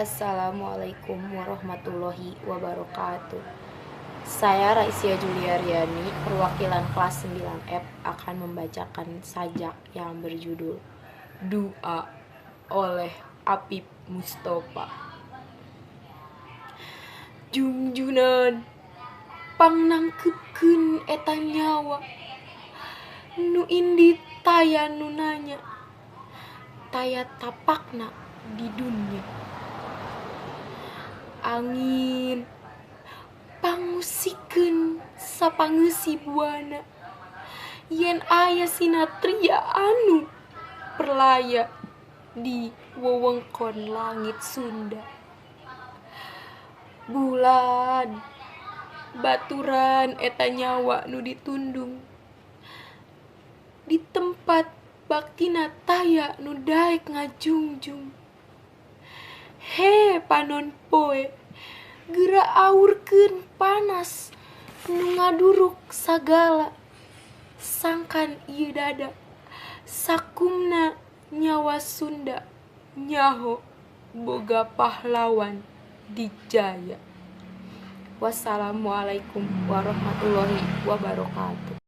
Assalamualaikum warahmatullahi wabarakatuh. Saya Raisya Juliariani, perwakilan kelas 9F akan membacakan sajak yang berjudul Doa oleh Apip Mustofa. Jungjunan pangnangkeupkeun eta nyawa nu indi taya nu nanya, taya tapakna di dunya. Angin pangusikeun sapangeusih buana, yen aya sinatria anu perlaya di wewengkon langit Sunda. Bulan baturan eta nyawa nu ditundung, di tempat baktina taya nu daek ngajungjung. He panon poe, geura aurkeun panas nu ngaduruk sagala. Sangkan ieu dada sakumna nyawa Sunda, nyaho boga pahlawan dijaya. Wassalamualaikum warahmatullahi wabarakatuh.